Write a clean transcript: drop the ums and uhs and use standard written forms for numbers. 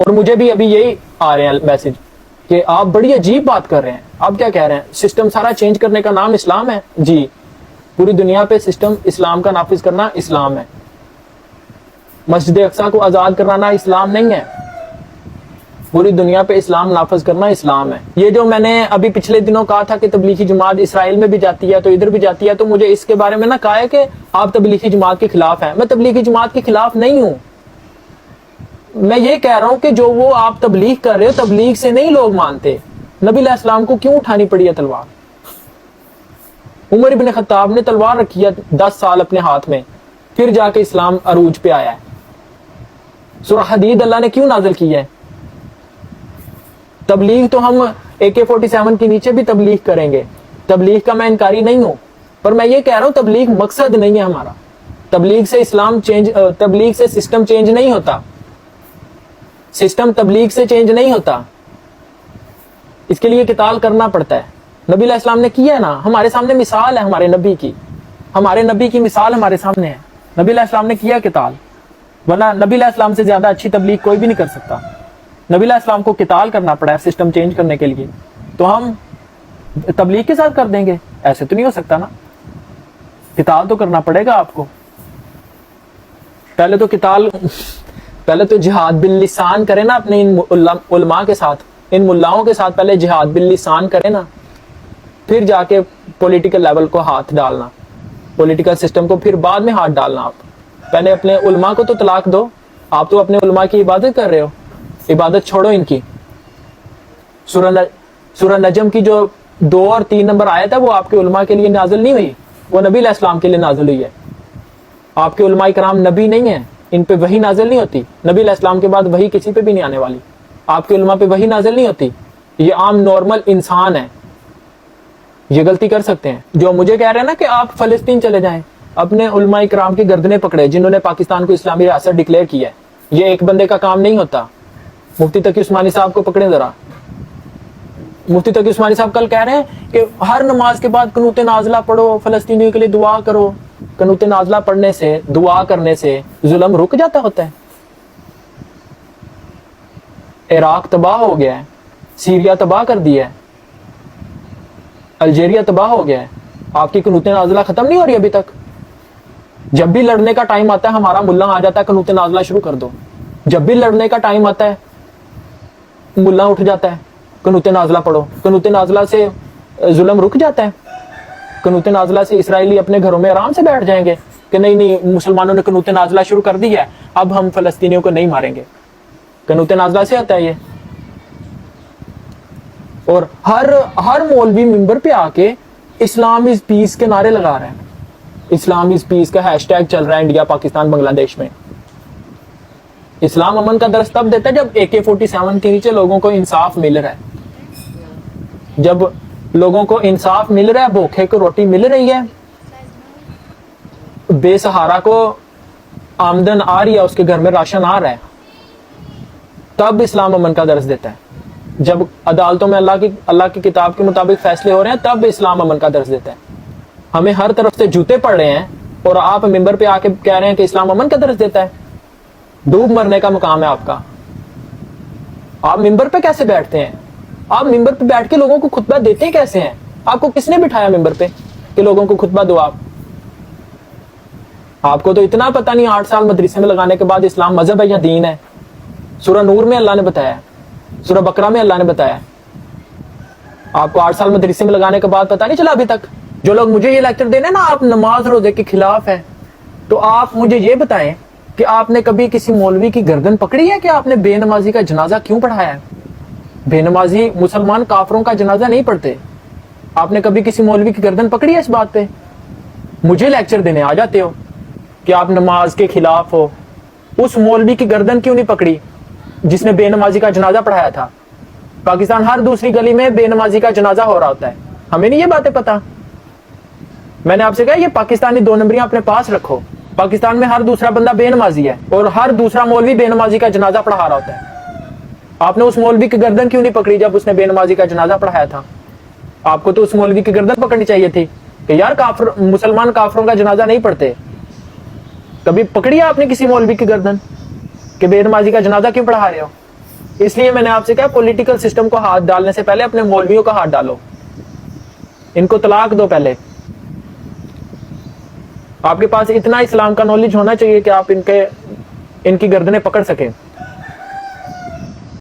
اور مجھے بھی ابھی یہی آ رہے ہیں میسج کہ آپ بڑی عجیب بات کر رہے ہیں. آپ کیا کہہ رہے ہیں؟ سسٹم سارا چینج کرنے کا نام اسلام ہے؟ جی، پوری دنیا پہ سسٹم اسلام کا نافذ کرنا اسلام ہے. مسجد اقصیٰ کو آزاد کرانا اسلام نہیں ہے. پوری دنیا پہ اسلام نافذ کرنا اسلام ہے. یہ جو میں نے ابھی پچھلے دنوں کہا تھا کہ تبلیغی جماعت اسرائیل میں بھی جاتی ہے تو ادھر بھی جاتی ہے، تو مجھے اس کے بارے میں نہ کہا ہے کہ آپ تبلیغی جماعت کے خلاف ہیں. میں تبلیغی جماعت کے خلاف نہیں ہوں. میں یہ کہہ رہا ہوں کہ جو وہ آپ تبلیغ کر رہے ہو، تبلیغ سے نہیں لوگ مانتے. نبی علیہ السلام کو کیوں اٹھانی پڑی ہے تلوار؟ عمر ابن خطاب نے تلوار رکھی ہے 10 سال اپنے ہاتھ میں، پھر جا کے اسلام عروج پہ آیا ہے. سورہ حدید اللہ نے کیوں نازل کی ہے؟ تبلیغ تو ہم AK-47 کے نیچے بھی تبلیغ کریں گے. تبلیغ کا میں انکاری نہیں ہوں، پر میں یہ کہہ رہا ہوں تبلیغ مقصد نہیں ہے ہمارا. تبلیغ سے اسلام چینج، تبلیغ سے سسٹم چینج نہیں ہوتا. سسٹم تبلیغ سے چینج نہیں ہوتا. اس کے لیے قتال کرنا پڑتا ہے. نبی علیہ السلام نے کیا ہے نا. ہمارے سامنے مثال ہے ہمارے نبی کی. ہمارے نبی کی مثال ہمارے سامنے ہے. نبی علیہ السلام نے کیا قتال، ورنہ نبی علیہ السلام سے زیادہ اچھی تبلیغ کوئی بھی نہیں کر سکتا. نبی علیہ السلام کو قتال کرنا پڑا ہے سسٹم چینج کرنے کے لیے، تو ہم تبلیغ کے ساتھ کر دیں گے؟ ایسے تو نہیں ہو سکتا نا. قتال تو کرنا پڑے گا آپ کو. پہلے تو جہاد باللسان کرے نا اپنے ان علماء کے ساتھ، ان ملاؤں کے ساتھ پہلے جہاد باللسان کرے نا، پھر جا کے پولیٹیکل لیول کو ہاتھ ڈالنا، پولیٹیکل سسٹم کو پھر بعد میں ہاتھ ڈالنا. آپ پہلے اپنے علماء کو تو طلاق دو. آپ تو اپنے علماء کی عبادت کر رہے ہو. عبادت چھوڑو ان کی. سورہ نجم کی جو 2 اور 3 نمبر آیت ہے وہ آپ کے علماء کے لیے نازل نہیں ہوئی، وہ نبی علیہ السلام کے لیے نازل ہوئی ہے. آپ کے علماء کرام نبی نہیں ہیں، ان پہ وحی نازل نہیں ہوتی. نبی علیہ السلام کے بعد وحی کسی پہ بھی نہیں آنے والی. آپ کے علماء پہ وحی نازل نہیں ہوتی. یہ عام نارمل انسان ہے، یہ غلطی کر سکتے ہیں. جو مجھے کہہ رہے ہیں نا کہ آپ فلسطین چلے جائیں، اپنے علماء کرام کی گردنیں پکڑے جنہوں نے پاکستان کو اسلامی ریاست ڈکلیئر کیا ہے. یہ ایک بندے کا کام نہیں ہوتا. مفتی تقی عثمانی صاحب کو پکڑیں ذرا. مفتی تقی عثمانی صاحب کل کہہ رہے ہیں کہ ہر نماز کے بعد قنوت نازلہ پڑھو، فلسطینیوں کے لیے دعا کرو. قنوت نازلہ پڑھنے سے، دعا کرنے سے ظلم رک جاتا ہوتا ہے؟ عراق تباہ ہو گیا ہے، سیریا تباہ کر دیا ہے، الجیریا تباہ ہو گیا ہے. آپ کی قنوت نازلہ ختم نہیں ہو رہی ابھی تک؟ جب بھی لڑنے کا ٹائم آتا ہے ہمارا ملا آ جاتا ہے قنوت نازلہ شروع کر دو. جب بھی لڑنے کا ٹائم آتا ہے ملا اٹھ جاتا ہے قنوت نازلہ پڑھو. قنوت نازلہ سے ظلم رک جاتا ہے. قنوت نازلہ سے اسرائیلی اپنے گھروں میں آرام سے بیٹھ جائیں گے کہ نہیں مسلمانوں نے قنوت نازلہ شروع کر دی ہے، اب ہم فلسطینیوں کو نہیں ماریں گے. قنوت نازلہ سے آتا ہے یہ. اور ہر مولوی منبر پہ آ کے اسلام از پیس کے نعرے لگا رہے ہیں. اسلام از پیس کا ہیش ٹیگ چل رہا ہے انڈیا، پاکستان، بنگلہ دیش میں. اسلام امن کا درس تب دیتا ہے جب AK-47 کے نیچے لوگوں کو انصاف مل رہا ہے. جب لوگوں کو انصاف مل رہا ہے، بھوکے کو روٹی مل رہی ہے، بے سہارا کو آمدن آ رہی ہے، اس کے گھر میں راشن آ رہا ہے، تب اسلام امن کا درس دیتا ہے. جب عدالتوں میں اللہ کی کتاب کے مطابق فیصلے ہو رہے ہیں تب اسلام امن کا درس دیتا ہے. ہمیں ہر طرف سے جوتے پڑ رہے ہیں اور آپ ممبر پہ آ کے کہہ رہے ہیں کہ اسلام امن کا درس دیتا ہے. ڈوب مرنے کا مقام ہے آپ کا. آپ ممبر پہ کیسے بیٹھتے ہیں؟ آپ ممبر پہ بیٹھ کے لوگوں کو خطبہ دیتے کیسے ہیں؟ آپ کو کس نے بٹھایا ممبر پہ کہ لوگوں کو خطبہ دو؟ آپ کو تو اتنا پتہ نہیں. 8 سال مدرسے میں لگانے کے بعد اسلام مذہب ہے یا دین ہے؟ سورہ نور میں اللہ نے بتایا، سورہ بقرہ میں اللہ نے بتایا. آپ کو 8 سال مدرسے میں لگانے کے بعد پتہ نہیں چلا ابھی تک؟ جو لوگ مجھے یہ لیکچر دینے نا آپ نماز روزے کے خلاف ہے، تو آپ مجھے یہ بتائیں کہ آپ نے کبھی کسی مولوی کی گردن پکڑی ہے کہ آپ نے بے نمازی کا جنازہ کیوں پڑھایا ہے؟ بے نمازی مسلمان کافروں کا جنازہ نہیں پڑھتے. آپ نے کبھی کسی مولوی کی گردن پکڑی ہے اس بات پہ؟ مجھے لیکچر دینے آ جاتے ہو کہ آپ نماز کے خلاف ہو. اس مولوی کی گردن کیوں نہیں پکڑی جس نے بے نمازی کا جنازہ پڑھایا تھا؟ پاکستان ہر دوسری گلی میں بے نمازی کا جنازہ ہو رہا ہوتا ہے. ہمیں نہیں یہ باتیں پتا. میں نے آپ سے کہا یہ پاکستانی 2 نمبریاں اپنے پاس رکھو. پاکستان میں ہر دوسرا بندہ بے نمازی ہے اور ہر دوسرا مولوی بے نمازی کا جنازہ پڑھا رہا ہوتا ہے. آپ نے اس مولوی کی گردن کیوں نہیں پکڑی جب اس نے بے نمازی کا جنازہ پڑھایا تھا؟ آپ کو تو اس مولوی کی گردن پکڑنی چاہیے تھی کہ یار مسلمان کافروں کا جنازہ نہیں پڑھتے. کبھی پکڑی ہے آپ نے کسی مولوی کی گردن کہ بے نمازی کا جنازہ کیوں پڑھا رہے ہو؟ اس لیے میں نے آپ سے کہا پولیٹیکل سسٹم کو ہاتھ ڈالنے سے پہلے اپنے مولویوں کا ہاتھ ڈالو، ان کو طلاق دو پہلے۔ آپ کے پاس اتنا اسلام کا نالج ہونا چاہیے کہ آپ ان کی گردنیں پکڑ سکیں۔